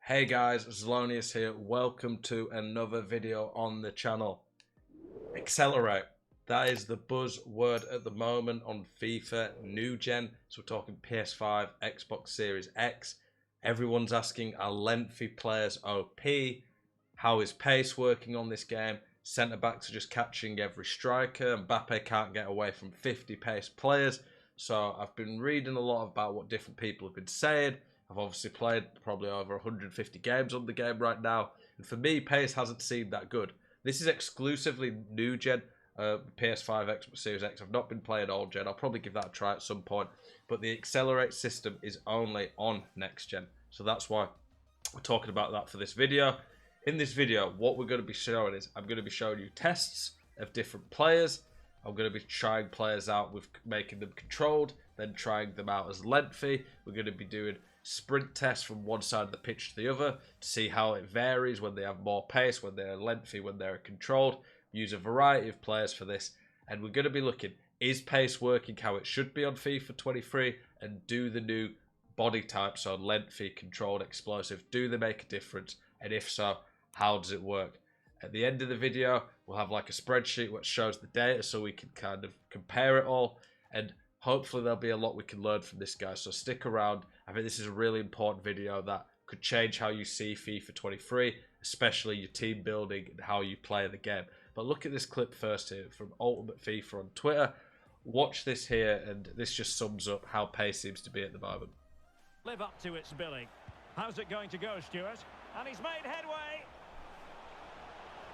Hey guys, Zelonius here. Welcome to another video on the channel. Accelerate. That is the buzzword at the moment on FIFA new gen. So we're talking PS5, Xbox Series X. Everyone's asking, are lengthy players OP? How is pace working on this game? Centre backs are just catching every striker. Mbappe can't get away from 50 pace players. So I've been reading a lot about what different people have been saying. I've obviously played probably over 150 games on the game right now. And for me, pace hasn't seemed that good. This is exclusively new gen, PS5, Xbox Series X. I've not been playing old gen. I'll probably give that a try at some point. But the Accelerate system is only on next gen. So that's why we're talking about that for this video. In this video, what we're going to be showing is I'm going to be showing you tests of different players. I'm going to be trying players out with making them controlled, then trying them out as lengthy. We're going to be doing sprint tests from one side of the pitch to the other to see how it varies when they have more pace, when they're lengthy, when they're controlled. Use a variety of players for this, and we're going to be looking, is pace working how it should be on FIFA 23, and do the new body types, so lengthy, controlled, explosive, do they make a difference, and if so, how does it work? At the end of the video, we'll have like a spreadsheet which shows the data so we can kind of compare it all, and hopefully there'll be a lot we can learn from this guy, so stick around. I think this is a really important video that could change how you see FIFA 23, especially your team building and how you play the game. But look at this clip first here from Ultimate FIFA on Twitter. Watch this here, and this just sums up how pace seems to be at the moment. Live up to its billing. How's it going to go, Stuart? And he's made headway.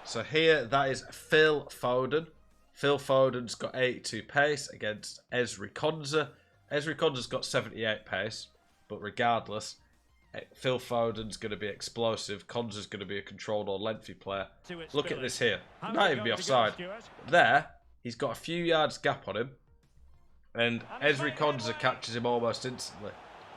So here, that is Phil Foden. Phil Foden's got 82 pace against Ezri Konsa. Ezri Konsa's got 78 pace, but regardless, Phil Foden's going to be explosive. Konsa's going to be a controlled or lengthy player. Look at this here. He might even be offside. There, he's got a few yards gap on him, and Ezri Konsa catches him almost instantly.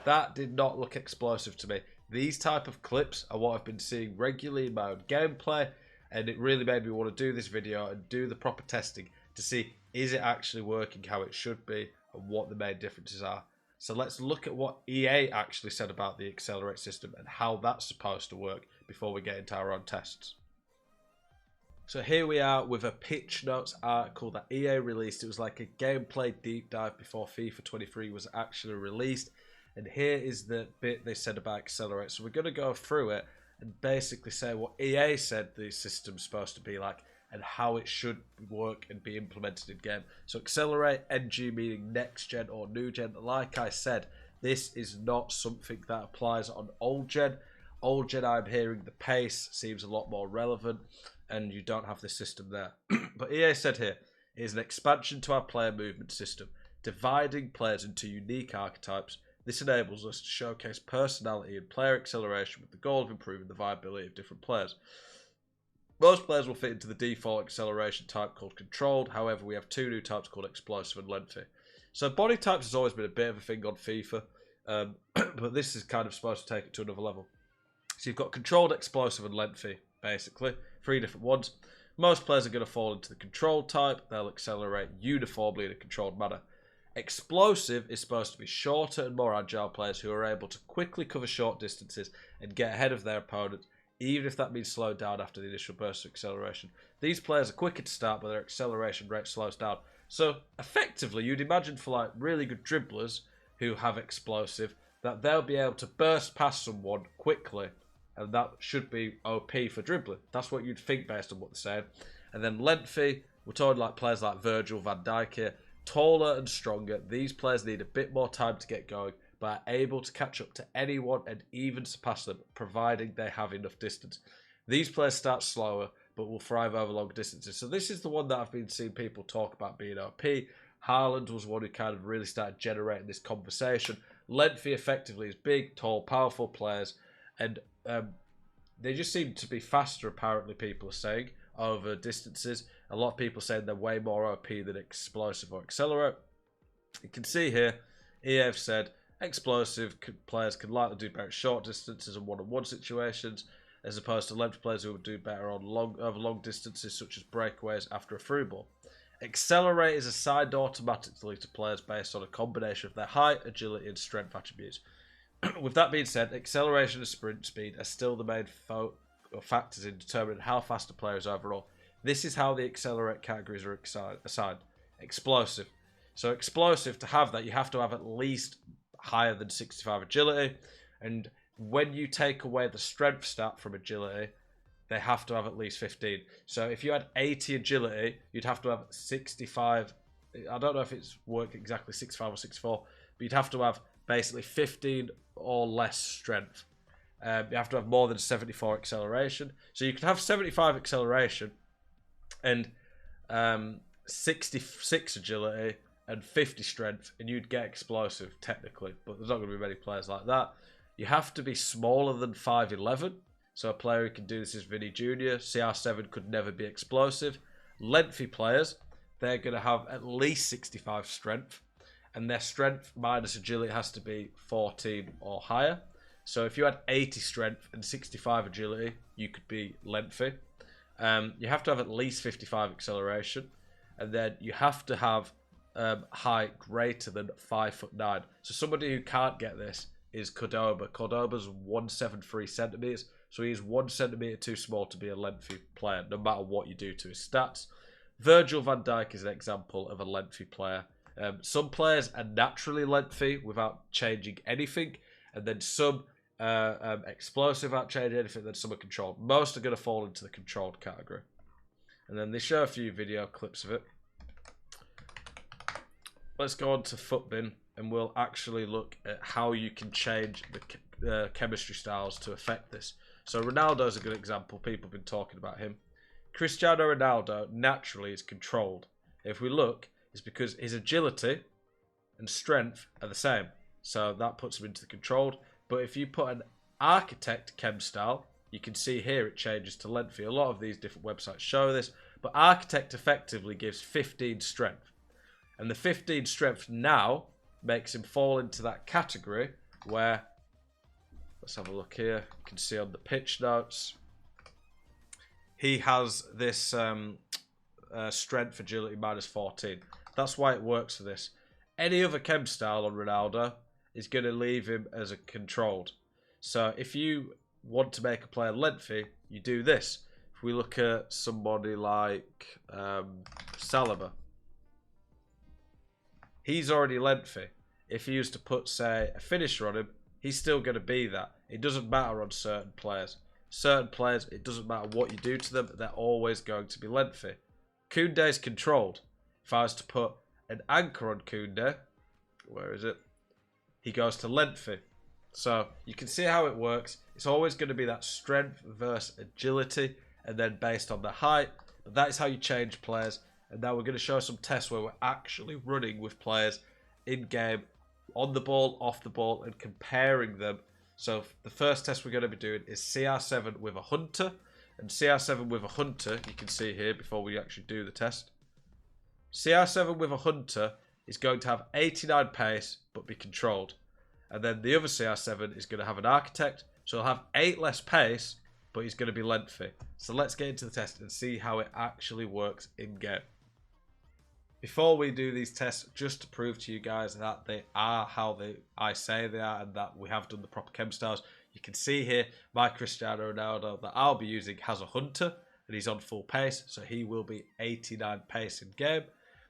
That did not look explosive to me. These type of clips are what I've been seeing regularly in my own gameplay, and it really made me want to do this video and do the proper testing to see, is it actually working how it should be and what the main differences are. So let's look at what EA actually said about the Accelerate system and how that's supposed to work before we get into our own tests. So here we are with a pitch notes article that EA released. It was like a gameplay deep dive before FIFA 23 was actually released. And here is the bit they said about Accelerate. So we're going to go through it and basically say what EA said the system's supposed to be like and how it should work and be implemented in game. So Accelerate, NG meaning next gen or new gen. Like I said, this is not something that applies on old gen. Old gen, I'm hearing the pace seems a lot more relevant and you don't have this system there. But EA said here, it is an expansion to our player movement system, dividing players into unique archetypes. This enables us to showcase personality and player acceleration with the goal of improving the viability of different players. Most players will fit into the default acceleration type called controlled. However, we have two new types called explosive and lengthy. So body types has always been a bit of a thing on FIFA, but this is kind of supposed to take it to another level. So you've got controlled, explosive and lengthy, basically. Three different ones. Most players are going to fall into the controlled type. They'll accelerate uniformly in a controlled manner. Explosive is supposed to be shorter and more agile players who are able to quickly cover short distances and get ahead of their opponents, even if that means slowed down after the initial burst of acceleration. These players are quicker to start, but their acceleration rate slows down. So, effectively, you'd imagine for like really good dribblers who have explosive, that they'll be able to burst past someone quickly, and that should be OP for dribbling. That's what you'd think based on what they're saying. And then lengthy, we're talking like players like Virgil van Dijk here. Taller and stronger, these players need a bit more time to get going, but are able to catch up to anyone and even surpass them, providing they have enough distance. These players start slower, but will thrive over long distances. So this is the one that I've been seeing people talk about being OP. Haaland was one who kind of really started generating this conversation. Lengthy effectively is big, tall, powerful players, and they just seem to be faster, apparently, people are saying, over distances. A lot of people saying they're way more OP than explosive or accelerate. You can see here, EA have said explosive players can likely do better at short distances and one-on-one situations, as opposed to length players who would do better on over long distances, such as breakaways after a through ball. Accelerate is assigned automatically to players based on a combination of their height, agility, and strength attributes. With that being said, acceleration and sprint speed are still the main factors in determining how fast a player is overall. This is how the accelerate categories are assigned. Explosive. So explosive, to have that, you have to have at least higher than 65 agility. And when you take away the strength stat from agility, they have to have at least 15. So if you had 80 agility, you'd have to have 65. I don't know if it's worked exactly 65 or 64, but you'd have to have basically 15 or less strength. You have to have more than 74 acceleration. So you could have 75 acceleration and 66 agility and 50 strength, and you'd get explosive technically, but there's not going to be many players like that. You have to be smaller than 5'11", so a player who can do this is Vinny Jr. CR7 could never be explosive. Lengthy players, they're going to have at least 65 strength, and their strength minus agility has to be 14 or higher. So if you had 80 strength and 65 agility, you could be lengthy. You have to have at least 55 acceleration, and then you have to have height greater than 5'9". So somebody who can't get this is Cordoba. Cordoba's 173 centimeters, so he's 1 centimeter too small to be a lengthy player, no matter what you do to his stats. Virgil van Dijk is an example of a lengthy player. Some players are naturally lengthy without changing anything, and then some explosive without changing anything, then some are controlled. Most are going to fall into the controlled category. And then they show a few video clips of it. Let's go on to Footbin, and we'll actually look at how you can change the chemistry styles to affect this. So Ronaldo's a good example. People have been talking about him. Cristiano Ronaldo naturally is controlled. If we look, it's because his agility and strength are the same. So that puts him into the controlled. But if you put an architect chem style, you can see here it changes to lengthy. A lot of these different websites show this. But architect effectively gives 15 strength. And the 15 strength now makes him fall into that category where, let's have a look here. You can see on the pitch notes, he has this strength agility minus 14. That's why it works for this. Any other chem style on Ronaldo is going to leave him as a controlled. So if you want to make a player lengthy, you do this. If we look at somebody like Saliba, he's already lengthy. If you used to put, say, a finisher on him, he's still going to be that. It doesn't matter on certain players. Certain players, it doesn't matter what you do to them, they're always going to be lengthy. Koundé's controlled. If I was to put an anchor on Koundé, where is it? He goes to lengthy. So you can see how it works. It's always going to be that strength versus agility, and then based on the height. But that is how you change players. And now we're going to show some tests where we're actually running with players in-game, on the ball, off the ball, and comparing them. So the first test we're going to be doing is CR7 with a Hunter. And CR7 with a Hunter, you can see here before we actually do the test. CR7 with a Hunter is going to have 89 pace, but be controlled. And then the other CR7 is going to have an Architect. So he'll have 8 less pace, but he's going to be lengthy. So let's get into the test and see how it actually works in-game. Before we do these tests, just to prove to you guys that they are how I say they are, and that we have done the proper chem styles, you can see here my Cristiano Ronaldo that I'll be using has a Hunter, and he's on full pace, so he will be 89 pace in game.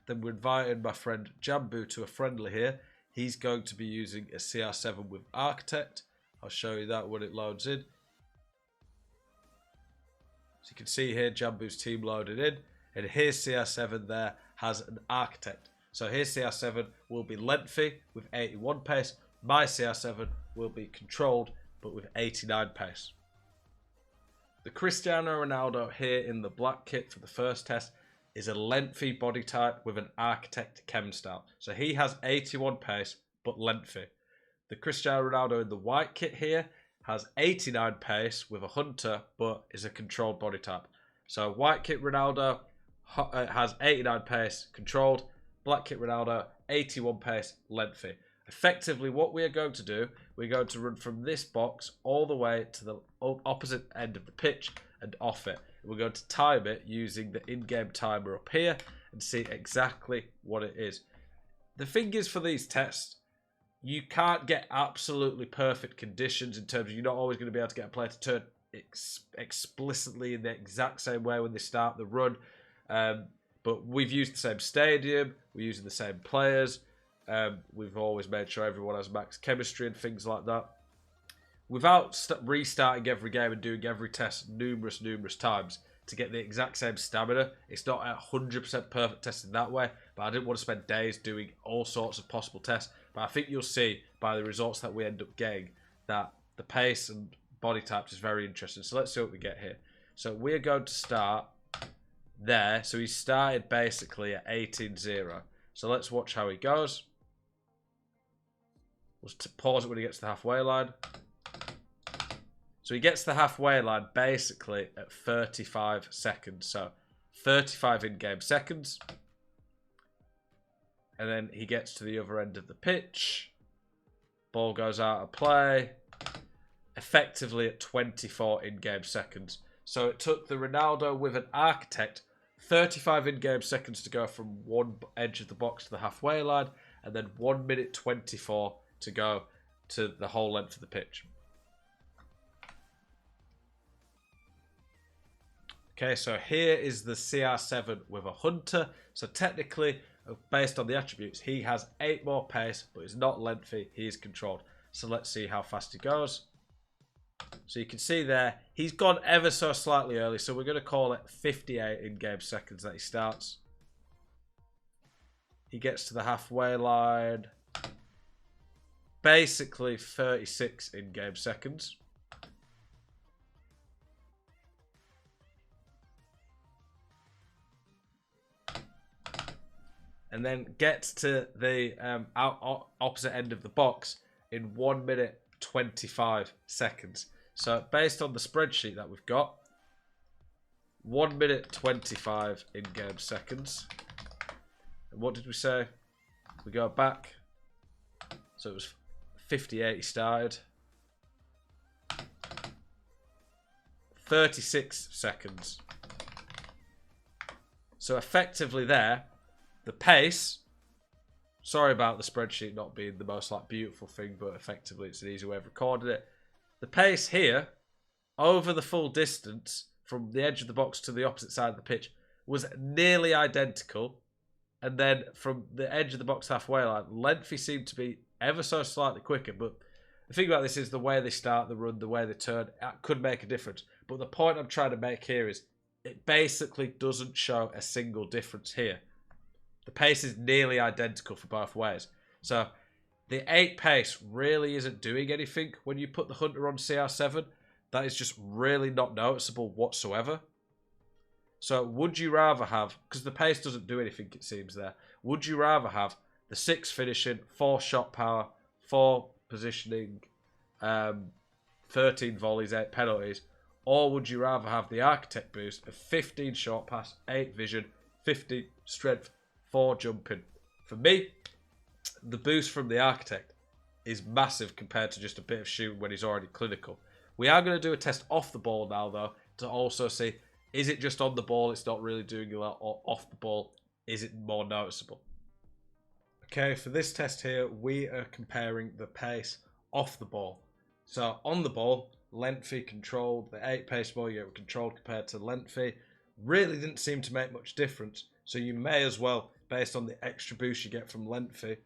Then we're inviting my friend Jambu to a friendly here. He's going to be using a CR7 with Architect. I'll show you that when it loads in. So you can see here Jambu's team loaded in, and here's CR7 there has an Architect. So here's CR7 will be lengthy with 81 pace. My CR7 will be controlled but with 89 pace. The Cristiano Ronaldo here in the black kit for the first test is a lengthy body type with an Architect chem style. So he has 81 pace but lengthy. The Cristiano Ronaldo in the white kit here has 89 pace with a Hunter but is a controlled body type. So white kit Ronaldo has 89 pace, controlled. Black kit Ronaldo, 81 pace, lengthy. Effectively, what we are going to do, we're going to run from this box all the way to the opposite end of the pitch and off it. We're going to time it using the in-game timer up here and see exactly what it is. The thing is for these tests, you can't get absolutely perfect conditions in terms of you're not always going to be able to get a player to turn explicitly in the exact same way when they start the run. But we've used the same stadium, we're using the same players, we've always made sure everyone has max chemistry and things like that. Without restarting every game and doing every test numerous times to get the exact same stamina, it's not a 100% perfect test in that way, but I didn't want to spend days doing all sorts of possible tests. But I think you'll see by the results that we end up getting that the pace and body types is very interesting. So let's see what we get here. So we're going to start there. So he started basically at 18-0. So let's watch how he goes. We'll pause it when he gets to the halfway line. So he gets to the halfway line basically at 35 seconds. So 35 in-game seconds. And then he gets to the other end of the pitch. Ball goes out of play. Effectively at 24 in-game seconds. So it took the Ronaldo with an architect 35 in-game seconds to go from one edge of the box to the halfway line. And then 1 minute 24 to go to the whole length of the pitch. Okay, so here is the CR7 with a Hunter. So technically, based on the attributes, he has 8 more pace, but he's not lengthy. He is controlled. So let's see how fast he goes. So you can see there, he's gone ever so slightly early. So we're going to call it 58 in-game seconds that he starts. He gets to the halfway line. Basically 36 in-game seconds. And then gets to the opposite end of the box in 1 minute 25 seconds. So based on the spreadsheet that we've got, 1 minute 25 in-game seconds. And what did we say? We go back. So it was 58 he started. 36 seconds. So effectively there, the pace, sorry about the spreadsheet not being the most beautiful thing, but effectively it's an easy way of recording it. The pace here, over the full distance from the edge of the box to the opposite side of the pitch, was nearly identical. And then from the edge of the box halfway line, lengthy seemed to be ever so slightly quicker. But the thing about this is the way they start the run, the way they turn, that could make a difference. But the point I'm trying to make here is it basically doesn't show a single difference here. The pace is nearly identical for both ways. So the 8 pace really isn't doing anything when you put the Hunter on CR7. That is just really not noticeable whatsoever. So would you rather have, because the pace doesn't do anything it seems there, would you rather have the 6 finishing, 4 shot power, 4 positioning, 13 volleys, 8 penalties, or would you rather have the architect boost of 15 short pass, 8 vision, 15 strength, 4 jumping? For me, the boost from the architect is massive compared to just a bit of shooting when he's already clinical. We are going to do a test off the ball now, though, to also see, is it just on the ball, it's not really doing a lot, or off the ball, is it more noticeable? Okay, for this test here, we are comparing the pace off the ball. So on the ball, lengthy, controlled, the 8 pace ball you get controlled compared to lengthy, really didn't seem to make much difference. So you may as well, based on the extra boost you get from lengthy,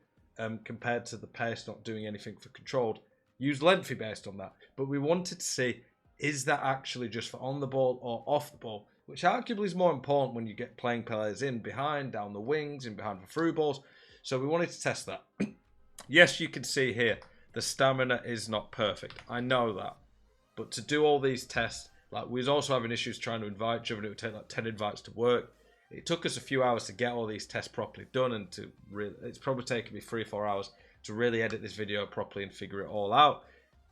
compared to the pace not doing anything for controlled, use lengthy based on that. But we wanted to see, is that actually just for on the ball or off the ball? Which arguably is more important when you get playing players in behind, down the wings, in behind for through balls. So we wanted to test that. Yes, you can see here, the stamina is not perfect. I know that. But to do all these tests, we was also having issues trying to invite each other. It would take 10 invites to work. It took us a few hours to get all these tests properly done, and to really, it's probably taken me 3 or 4 hours to really edit this video properly and figure it all out.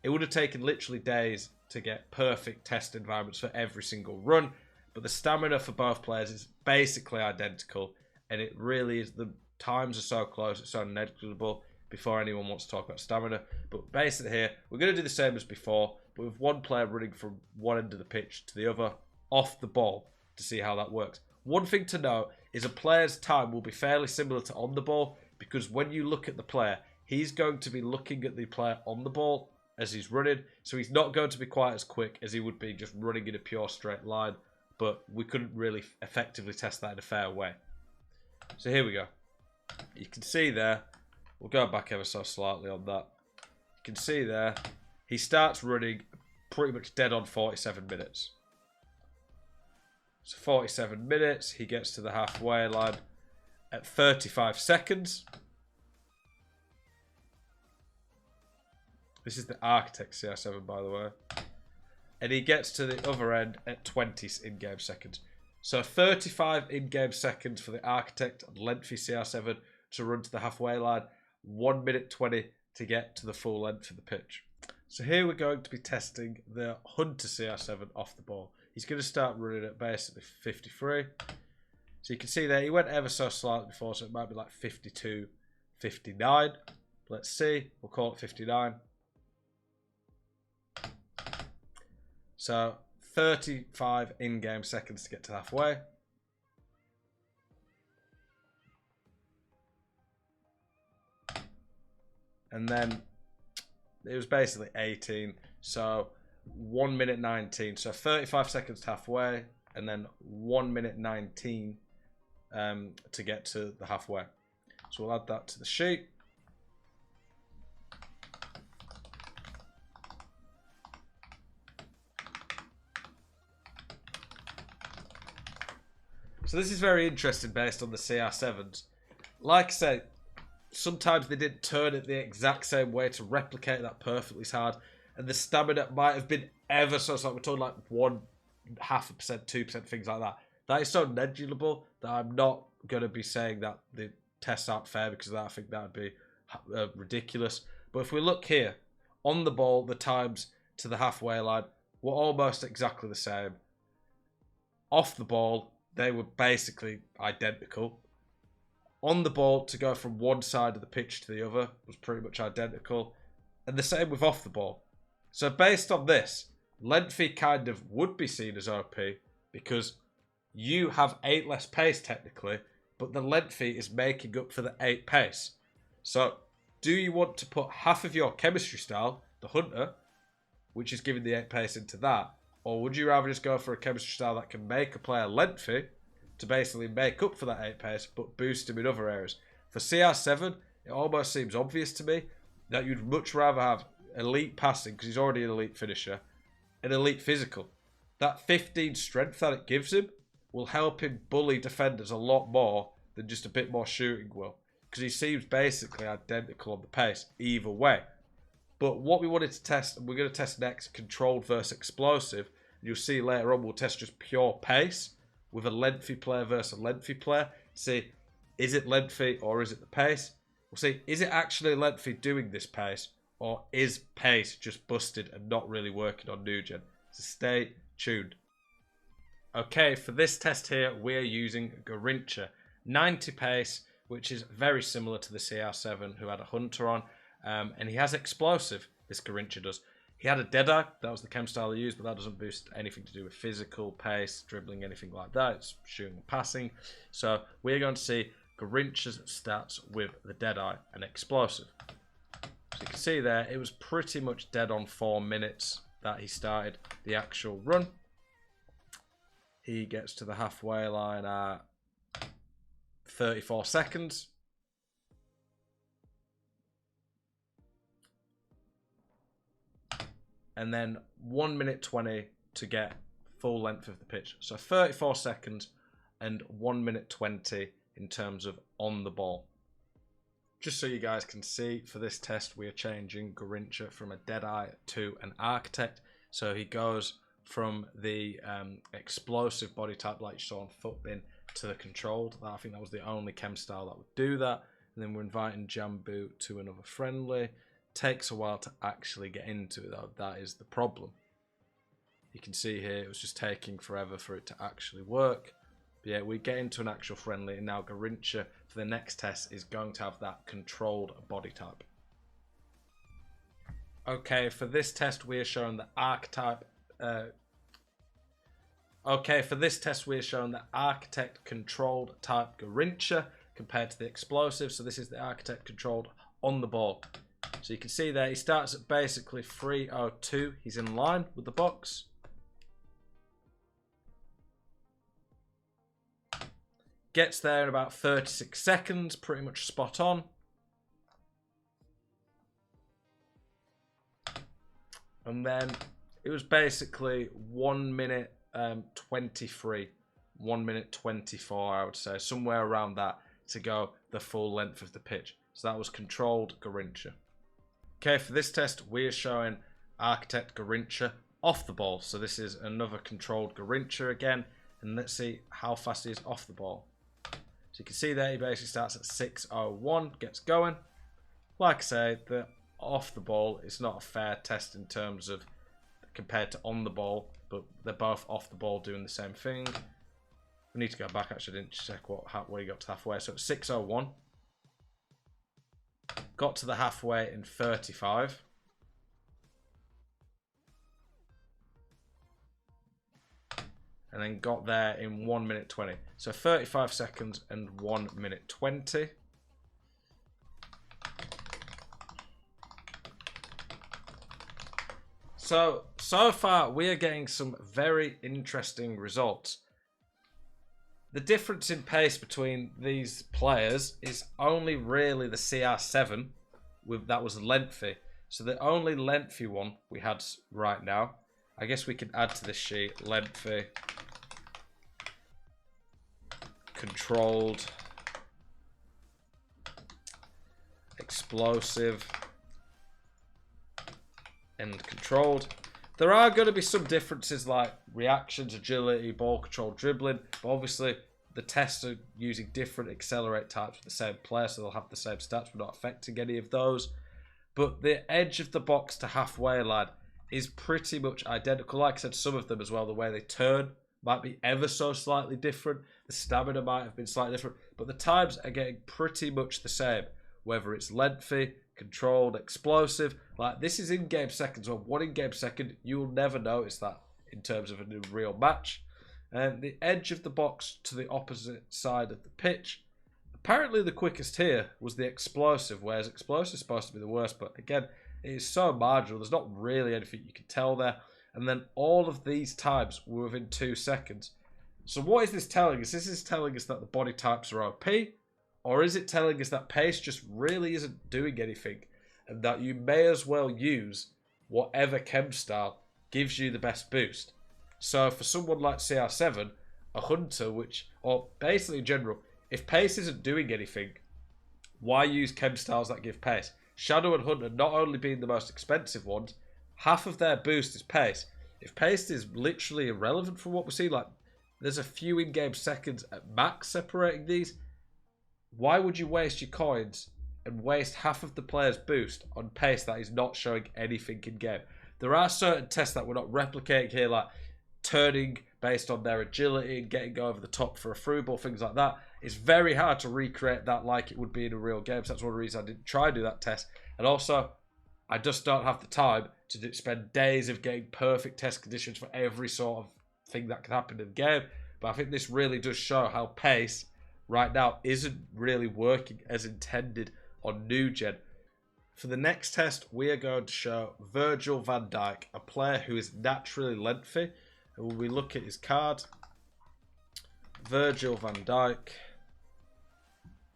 It would have taken literally days to get perfect test environments for every single run, but the stamina for both players is basically identical, and it really is, the times are so close, it's so negligible before anyone wants to talk about stamina. But basically here, we're going to do the same as before, but with one player running from one end of the pitch to the other off the ball to see how that works. One thing to note is a player's time will be fairly similar to on the ball, because when you look at the player, he's going to be looking at the player on the ball as he's running. So he's not going to be quite as quick as he would be just running in a pure straight line. But we couldn't really effectively test that in a fair way. So here we go. You can see there, we'll go back ever so slightly on that. You can see there, he starts running pretty much dead on 47 minutes. So 47 minutes, he gets to the halfway line at 35 seconds. This is the Architect CR7, by the way. And he gets to the other end at 20 in-game seconds. So 35 in-game seconds for the Architect lengthy CR7 to run to the halfway line. 1 minute 20 to get to the full length of the pitch. So here we're going to be testing the Hunter CR7 off the ball. He's going to start running at basically 53. So you can see there, he went ever so slightly before, so it might be like 52, 59. Let's see, we'll call it 59. So 35 in-game seconds to get to halfway. And then it was basically 18. So 1 minute 19. So 35 seconds to halfway. And then 1 minute 19 to get to the halfway. So we'll add that to the sheet. So this is very interesting based on the CR7s. Like I say, sometimes they didn't turn it the exact same way to replicate that perfectly hard. And the stamina might have been ever so slight. We're talking like 1.5%, 2%, things like that. That is so negligible that I'm not going to be saying that the tests aren't fair because of that. I think that would be ridiculous. But if we look here, on the ball, the times to the halfway line were almost exactly the same. Off the ball, they were basically identical. On the ball, to go from one side of the pitch to the other was pretty much identical. And the same with off the ball. So based on this, lengthy kind of would be seen as OP because you have 8 less pace technically, but the lengthy is making up for the 8 pace. So do you want to put half of your chemistry style, the Hunter, which is giving the 8 pace into that, or would you rather just go for a chemistry style that can make a player lengthy to basically make up for that 8 pace, but boost him in other areas? For CR7, it almost seems obvious to me that you'd much rather have elite passing, because he's already an elite finisher, and elite physical. That 15 strength that it gives him will help him bully defenders a lot more than just a bit more shooting will, because he seems basically identical on the pace either way. But what we wanted to test, and we're going to test next, controlled versus explosive. You'll see later on we'll test just pure pace with a lengthy player versus a lengthy player. See, is it lengthy or is it the pace? We'll see, is it actually lengthy doing this pace, or is pace just busted and not really working on new gen? So stay tuned. Okay, for this test here, we're using Garincha. 90 pace, which is very similar to the CR7 who had a Hunter on. And he has explosive, this Garincha does. He had a Deadeye, that was the chem style he used, but that doesn't boost anything to do with physical, pace, dribbling, anything like that. It's shooting and passing. So we're going to see Garincha's stats with the Deadeye and explosive. So you can see there, it was pretty much dead on 4 minutes that he started the actual run. He gets to the halfway line at 34 seconds. And then 1 minute 20 to get full length of the pitch. So 34 seconds and 1 minute 20 in terms of on the ball. Just so you guys can see, for this test, we are changing Garincha from a Deadeye to an Architect. So he goes from the explosive body type like you saw on Footbin to the controlled. I think that was the only chem style that would do that. And then we're inviting Jambu to another friendly. Takes a while to actually get into it though. That is the problem. You can see here it was just taking forever for it to actually work. But yeah, we get into an actual friendly, and now Garincha for the next test is going to have that controlled body type. Okay, for this test we are showing the archetype. For this test we are showing the Architect controlled type Garincha compared to the explosive. So this is the Architect controlled on the ball. So you can see there, he starts at basically 3:02. He's in line with the box. Gets there in about 36 seconds, pretty much spot on. And then it was basically 1 minute 23. 1 minute 24, I would say. Somewhere around that to go the full length of the pitch. So that was controlled Garrincha. Okay, for this test, we are showing Architect Garrincha off the ball. So this is another controlled Garrincha again. And let's see how fast he is off the ball. So you can see there, he basically starts at 6:01, gets going. Like I say, the off the ball, it's not a fair test in terms of compared to on the ball, but they're both off the ball doing the same thing. We need to go back, actually, I didn't check where he got to halfway. So it's 6:01. Got to the halfway in 35. And then got there in 1 minute 20. So 35 seconds and 1 minute 20. So far we are getting some very interesting results. The difference in pace between these players is only really the CR7 that was lengthy. So the only lengthy one we had right now, I guess we can add to this sheet, lengthy, controlled, explosive, and controlled. There are going to be some differences like reactions, agility, ball control, dribbling, but obviously the tests are using different accelerate types for the same player, so they'll have the same stats. We're not affecting any of those. But the edge of the box to halfway line is pretty much identical. Like I said, some of them as well, the way they turn might be ever so slightly different. The stamina might have been slightly different, but the times are getting pretty much the same, whether it's lengthy, controlled, explosive. Like, this is in-game seconds, or 1 in-game second. You'll never notice that in terms of a real match. And the edge of the box to the opposite side of the pitch, apparently the quickest here was the explosive, whereas explosive is supposed to be the worst, but again, it is so marginal. There's not really anything you can tell there. And then all of these times were within 2 seconds. So what is this telling us? This is telling us that the body types are OP, or is it telling us that pace just really isn't doing anything, and that you may as well use whatever chem style gives you the best boost? So for someone like CR7, a hunter, or basically in general, if pace isn't doing anything, why use chem styles that give pace? Shadow and Hunter not only being the most expensive ones, half of their boost is pace. If pace is literally irrelevant from what we see, like there's a few in-game seconds at max separating these, why would you waste your coins and waste half of the player's boost on pace that is not showing anything in-game? There are certain tests that we're not replicating here, like turning based on their agility and getting over the top for a through ball, things like that. It's very hard to recreate that like it would be in a real game. So that's one of the reasons I didn't try to do that test. And also, I just don't have the time to spend days of getting perfect test conditions for every sort of thing that can happen in the game. But I think this really does show how pace right now isn't really working as intended on new gen. For the next test, we are going to show Virgil van Dijk, a player who is naturally lengthy. And when we look at his card, Virgil van Dijk,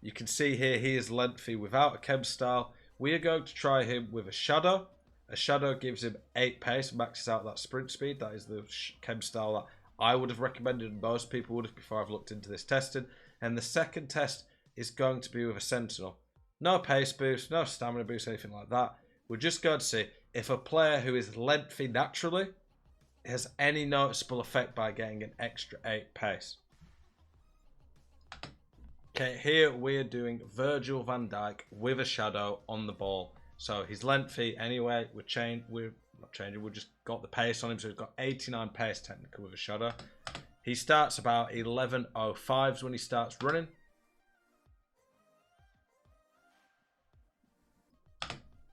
you can see here he is lengthy without a chem style. We are going to try him with a shadow. A shadow gives him 8 pace, maxes out that sprint speed. That is the chem style that I would have recommended and most people would have before I've looked into this testing. And the second test is going to be with a sentinel. No pace boost, no stamina boost, anything like that. We're just going to see if a player who is lengthy naturally has any noticeable effect by getting an extra 8 pace. Okay, here we're doing Virgil van Dijk with a shadow on the ball. So he's lengthy anyway. We're not changing. We've just got the pace on him. So he's got 89 pace technically with a shadow. He starts about 11:05s when he starts running.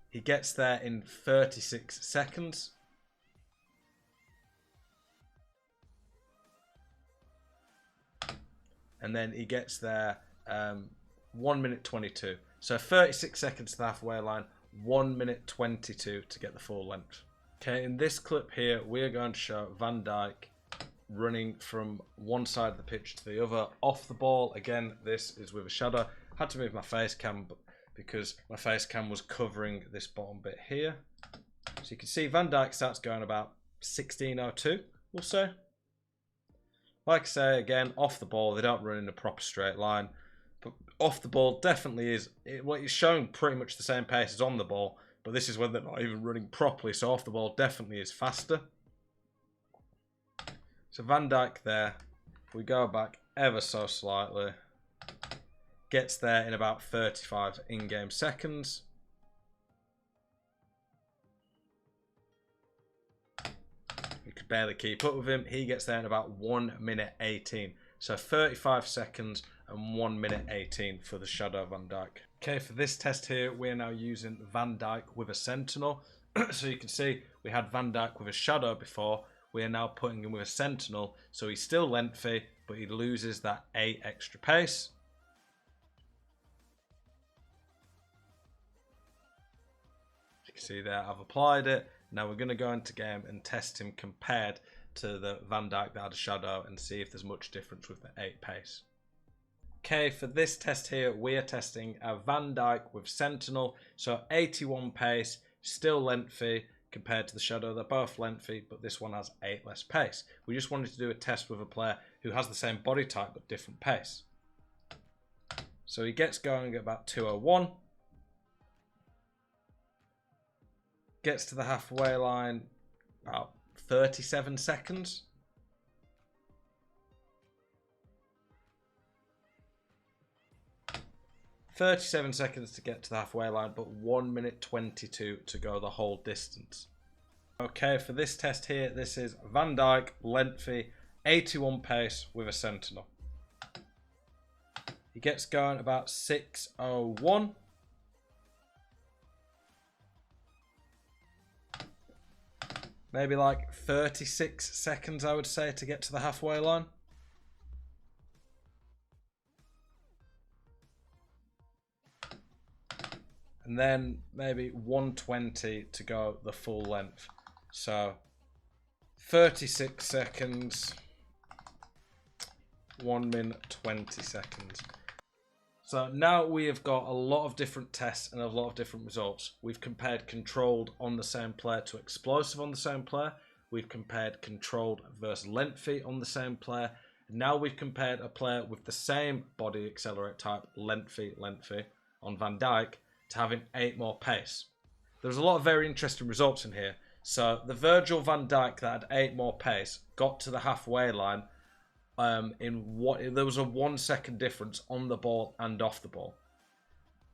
He gets there in 36 seconds. And then he gets there 1 minute 22. So 36 seconds to the halfway line, 1 minute 22 to get the full length. Okay, in this clip here, we're going to show Van Dijk running from one side of the pitch to the other off the ball. Again, this is with a shadow. Had to move my face cam because my face cam was covering this bottom bit here. So you can see Van Dijk starts going about 16:02, we'll say. Like I say, again, off the ball, they don't run in a proper straight line. But off the ball definitely is, well, it's showing pretty much the same pace as on the ball, but this is when they're not even running properly, so off the ball definitely is faster. So Van Dijk there, if we go back ever so slightly, gets there in about 35 in-game seconds. You could barely keep up with him. He gets there in about 1 minute 18. So 35 seconds and 1 minute 18 for the Shadow Van Dijk. Okay, for this test here, we're now using Van Dijk with a Sentinel. So you can see we had Van Dijk with a Shadow before. We are now putting him with a Sentinel. So he's still lengthy, but he loses that 8 extra pace. You can see there, I've applied it. Now we're going to go into game and test him compared to the Van Dijk that had a Shadow and see if there's much difference with the 8 pace. Okay, for this test here, we are testing a Van Dijk with Sentinel. So 81 pace, still lengthy compared to the Shadow. They're both lengthy, but this one has 8 less pace. We just wanted to do a test with a player who has the same body type but different pace. So he gets going at about 2:01. Gets to the halfway line about 37 seconds. "37 seconds to get to the halfway line, but 1 minute 22 to go the whole distance." Okay, for this test here, this is Van Dijk, lengthy, 81 pace with a Sentinel. He gets going about 6:01. Maybe like 36 seconds, I would say, to get to the halfway line. And then maybe 1:20 to go the full length. So 36 seconds, 1 minute 20 seconds. So now we have got a lot of different tests and a lot of different results. We've compared controlled on the same player to explosive on the same player. We've compared controlled versus lengthy on the same player. Now we've compared a player with the same body accelerate type, lengthy, on Van Dijk to having 8 more pace. There's a lot of very interesting results in here. So the Virgil van Dijk that had 8 more pace got to the halfway line there was a 1 second difference on the ball and off the ball.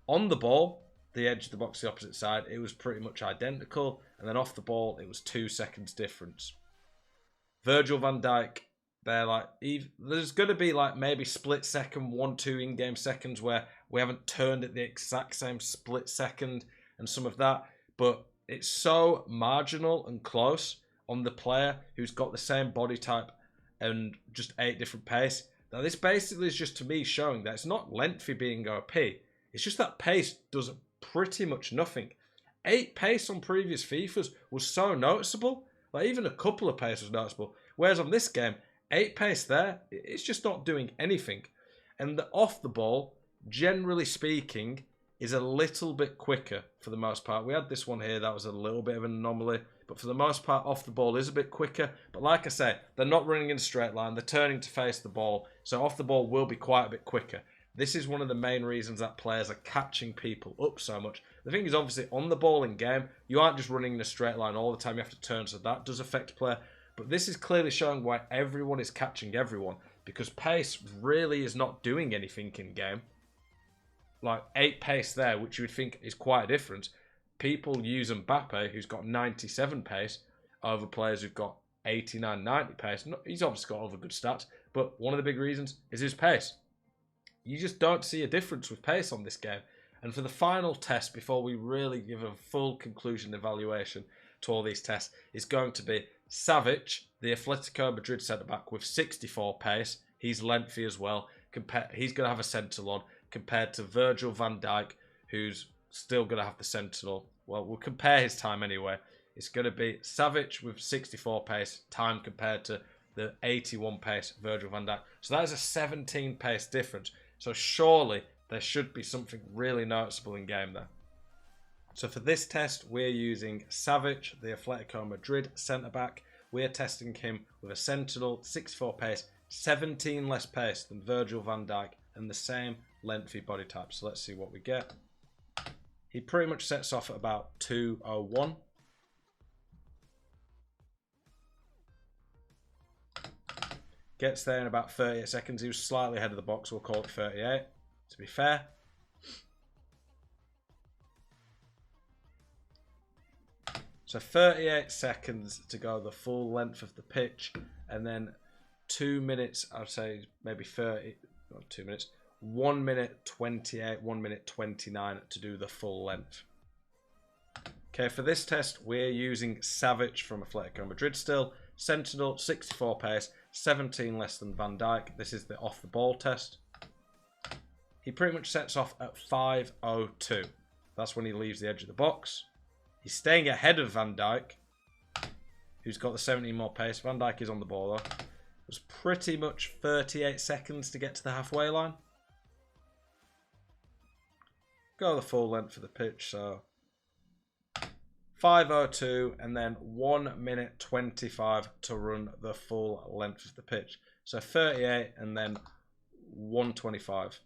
On the ball, the edge of the box, the opposite side, it was pretty much identical, and then off the ball, it was 2 seconds difference. Virgil van Dijk, there's going to be like maybe split second, 1-2 in-game seconds where we haven't turned at the exact same split second and some of that, but it's so marginal and close on the player who's got the same body type and just 8 different pace. Now this basically is just to me showing that it's not lengthy being OP. It's just that pace does pretty much nothing. 8 pace on previous FIFAs was so noticeable. Like even a couple of pace was noticeable. Whereas on this game, 8 pace there, it's just not doing anything. And the off the ball, generally speaking, is a little bit quicker for the most part. We had this one here that was a little bit of an anomaly. But for the most part, off the ball is a bit quicker. But like I say, they're not running in a straight line. They're turning to face the ball. So off the ball will be quite a bit quicker. This is one of the main reasons that players are catching people up so much. The thing is, obviously, on the ball in game, you aren't just running in a straight line all the time. You have to turn, so that does affect player. But this is clearly showing why everyone is catching everyone. Because pace really is not doing anything in game. Like 8 pace there, which you would think is quite a difference. People use Mbappe, who's got 97 pace, over players who've got 89, 90 pace. He's obviously got other good stats, but one of the big reasons is his pace. You just don't see a difference with pace on this game. And for the final test, before we really give a full conclusion evaluation to all these tests, is going to be Savic, the Atletico Madrid centre-back with 64 pace. He's lengthy as well. He's going to have a Sentinel on compared to Virgil van Dijk, who's still going to have the Sentinel. Well, we'll compare his time anyway. It's going to be Savic with 64 pace, time compared to the 81 pace Virgil van Dijk. So that is a 17 pace difference. So surely there should be something really noticeable in game there. So for this test, we're using Savic, the Atletico Madrid centre-back. We're testing him with a Sentinel, 64 pace, 17 less pace than Virgil van Dijk, and the same lengthy body type. So let's see what we get. He pretty much sets off at about 2:01. Gets there in about 38 seconds. He was slightly ahead of the box. We'll call it 38, to be fair. So 38 seconds to go the full length of the pitch. And then 2 minutes, I'd say maybe 30, not 2 minutes. 1 minute 28, 1 minute 29 to do the full length. Okay, for this test, we're using Savic from Atletico Madrid still. Sentinel, 64 pace, 17 less than Van Dijk. This is the off-the-ball test. He pretty much sets off at 5:02. That's when he leaves the edge of the box. He's staying ahead of Van Dijk, who's got the 17 more pace. Van Dijk is on the ball, though. It was pretty much 38 seconds to get to the halfway line. Go the full length of the pitch, so 5:02 and then 1 minute 25 to run the full length of the pitch. So 38 and then 1:25.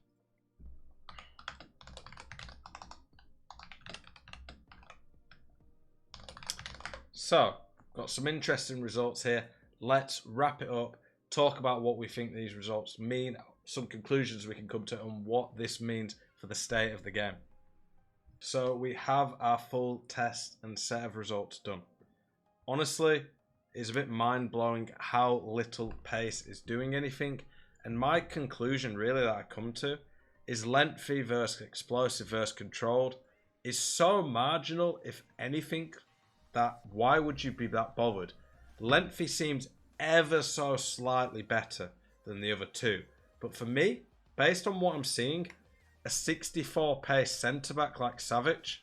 So, got some interesting results here. Let's wrap it up, talk about what we think these results mean, some conclusions we can come to, and what this means for the state of the game. So we have our full test and set of results done. Honestly, it's a bit mind-blowing how little pace is doing anything. And my conclusion really that I come to is lengthy versus explosive versus controlled is so marginal, if anything, that why would you be that bothered? Lengthy seems ever so slightly better than the other two. But for me, based on what I'm seeing, a 64 pace centre-back like Savic,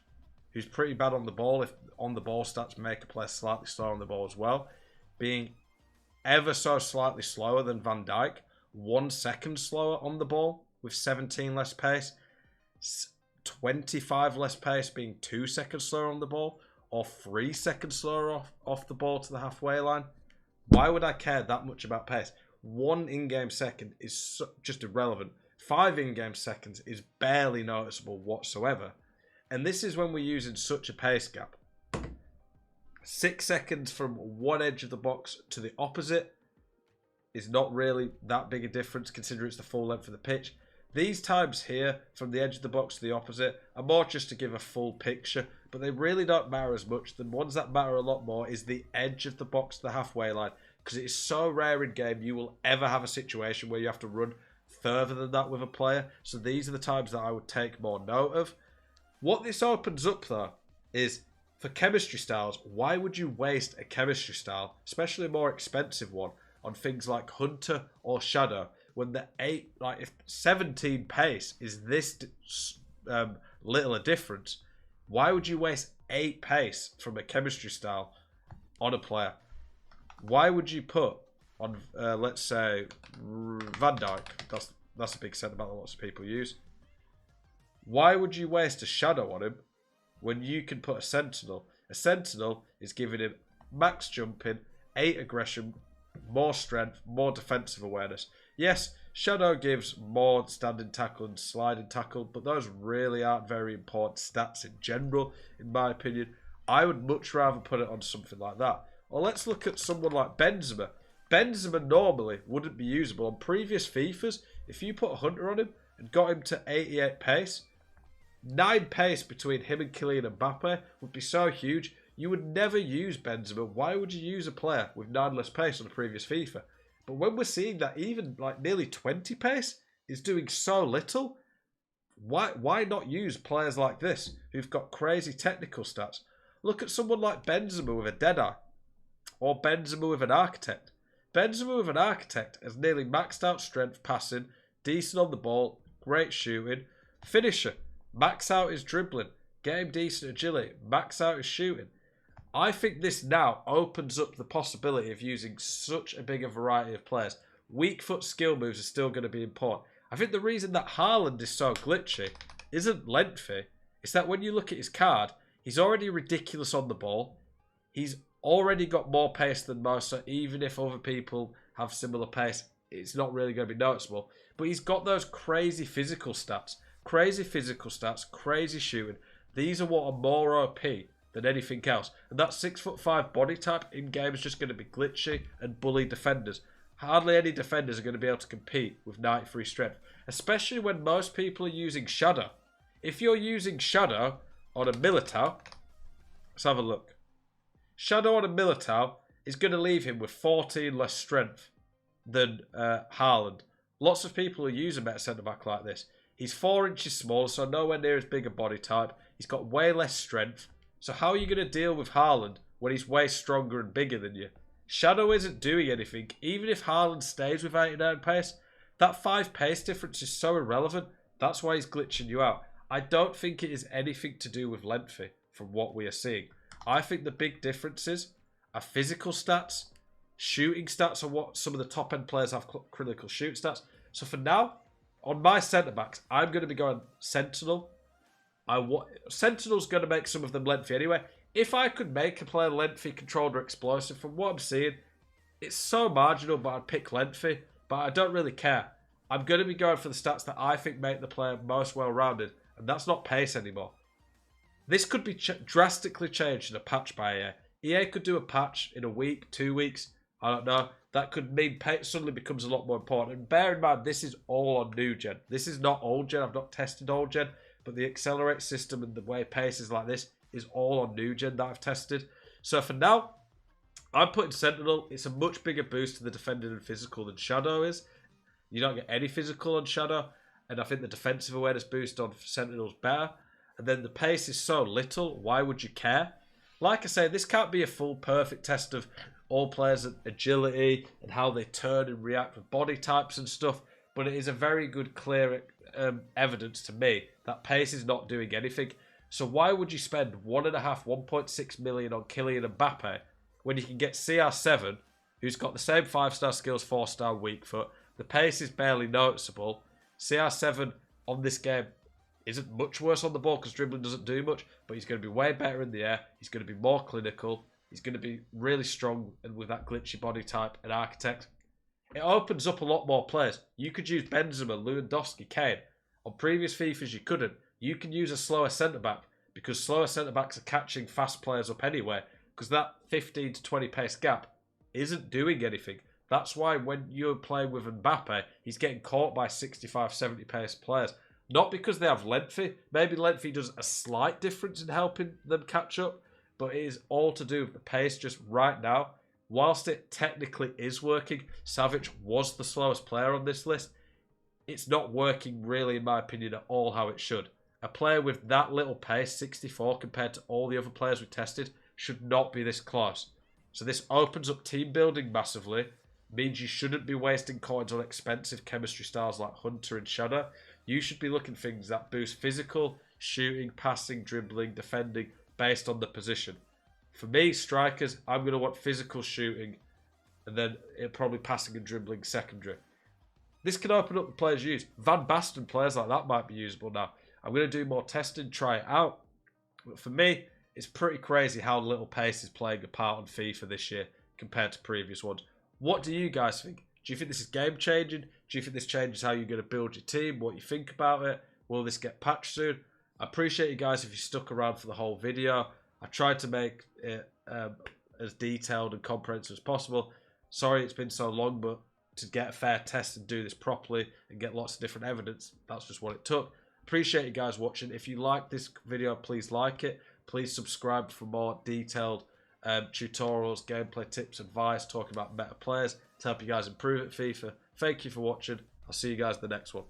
who's pretty bad on the ball, if on the ball stats make a player slightly slower on the ball as well, being ever so slightly slower than Van Dijk, 1 second slower on the ball with 17 less pace, 25 less pace being 2 seconds slower on the ball, or 3 seconds slower off the ball to the halfway line. Why would I care that much about pace? 1 in-game second is just irrelevant. 5 in-game seconds is barely noticeable whatsoever. And this is when we're using such a pace gap. 6 seconds from one edge of the box to the opposite is not really that big a difference considering it's the full length of the pitch. These times here from the edge of the box to the opposite are more just to give a full picture, but they really don't matter as much. The ones that matter a lot more is the edge of the box to the halfway line, because it is so rare in game you will ever have a situation where you have to run further than that with a player. So these are the times that I would take more note of. What this opens up though is for chemistry styles, why would you waste a chemistry style, especially a more expensive one, on things like Hunter or Shadow, when the 17 pace is this little a difference? Why would you waste 8 pace from a chemistry style on a player? Why would you put on, let's say, Van Dijk? That's a big centre-back that lots of people use. Why would you waste a Shadow on him when you can put a Sentinel? A Sentinel is giving him max jumping, 8 aggression, more strength, more defensive awareness. Yes, Shadow gives more standing tackle and sliding tackle, but those really aren't very important stats in general, in my opinion. I would much rather put it on something like that. Or let's look at someone like Benzema. Benzema normally wouldn't be usable. On previous FIFAs, if you put a Hunter on him and got him to 88 pace, 9 pace between him and Kylian Mbappe would be so huge, you would never use Benzema. Why would you use a player with 9 less pace on a previous FIFA? But when we're seeing that even like nearly 20 pace is doing so little, why not use players like this who've got crazy technical stats? Look at someone like Benzema with a Deadeye, or Benzema with an Architect. Benzema with an Architect has nearly maxed out strength passing, decent on the ball, great shooting, finisher, max out his dribbling, get him decent agility, max out his shooting. I think this now opens up the possibility of using such a bigger variety of players. Weak foot skill moves are still going to be important. I think the reason that Haaland is so glitchy isn't lengthy. It's that when you look at his card, he's already ridiculous on the ball. He's already got more pace than most, so even if other people have similar pace, it's not really going to be noticeable. But he's got those crazy physical stats. Crazy physical stats, crazy shooting. These are what are more OP than anything else. And that 6'5" body type in game is just going to be glitchy and bully defenders. Hardly any defenders are going to be able to compete with 93 strength. Especially when most people are using Shadow. If you're using Shadow on a Militao, let's have a look. Shadow on a Militao is going to leave him with 14 less strength than Haaland. Lots of people are using meta centre-back like this. He's 4 inches smaller, so nowhere near as big a body type. He's got way less strength. So how are you going to deal with Haaland when he's way stronger and bigger than you? Shadow isn't doing anything. Even if Haaland stays with 89 pace, that 5 pace difference is so irrelevant. That's why he's glitching you out. I don't think it is anything to do with lengthy from what we are seeing. I think the big differences are physical stats. Shooting stats are what some of the top end players have critical shoot stats. So for now, on my centre-backs, I'm going to be going Sentinel. Sentinel's going to make some of them lengthy anyway. If I could make a player lengthy, controlled, or explosive, from what I'm seeing, it's so marginal, but I'd pick lengthy. But I don't really care. I'm going to be going for the stats that I think make the player most well-rounded, and that's not pace anymore. This could be drastically changed in a patch by EA. EA could do a patch in a week, 2 weeks, I don't know. That could mean pace suddenly becomes a lot more important. And bear in mind, this is all on new gen. This is not old gen. I've not tested old gen, but the accelerate system and the way pace is like this is all on new gen that I've tested. So for now, I'm putting Sentinel. It's a much bigger boost to the defending and physical than Shadow is. You don't get any physical on Shadow, and I think the defensive awareness boost on Sentinel is better. And then the pace is so little, why would you care? Like I say, this can't be a full perfect test of all players' agility and how they turn and react with body types and stuff, but it is a very good, clear evidence to me that pace is not doing anything. So why would you spend 1.6 million on Kylian Mbappe when you can get CR7, who's got the same 5-star skills, 4-star weak foot? The pace is barely noticeable. CR7 on this game isn't much worse on the ball because dribbling doesn't do much, but he's going to be way better in the air. He's going to be more clinical. He's going to be really strong and with that glitchy body type and architect. It opens up a lot more players. You could use Benzema, Lewandowski, Kane. On previous FIFAs, you couldn't. You can use a slower centre-back because slower centre-backs are catching fast players up anyway because that 15 to 20 pace gap isn't doing anything. That's why when you're playing with Mbappe, he's getting caught by 65, 70 pace players. Not because they have lengthy. Maybe lengthy does a slight difference in helping them catch up, but it is all to do with the pace just right now. Whilst it technically is working, Savic was the slowest player on this list. It's not working really, in my opinion, at all how it should. A player with that little pace, 64, compared to all the other players we tested, should not be this close. So this opens up team building massively. Means you shouldn't be wasting coins on expensive chemistry styles like Hunter and Shadow. You should be looking for things that boost physical, shooting, passing, dribbling, defending, based on the position. For me, strikers, I'm going to want physical shooting, and then probably passing and dribbling secondary. This can open up the players you use. Van Basten players like that might be usable now. I'm going to do more testing, try it out. But for me, it's pretty crazy how little pace is playing a part on FIFA this year compared to previous ones. What do you guys think? Do you think this is game changing? Do you think this changes how you're going to build your team? What you think about it? Will this get patched soon? I appreciate you guys if you stuck around for the whole video. I tried to make it as detailed and comprehensive as possible. Sorry it's been so long, but to get a fair test and do this properly and get lots of different evidence, that's just what it took. Appreciate you guys watching. If you like this video, please like it. Please subscribe for more detailed tutorials, gameplay tips, advice, talking about meta players to help you guys improve at FIFA. Thank you for watching. I'll see you guys in the next one.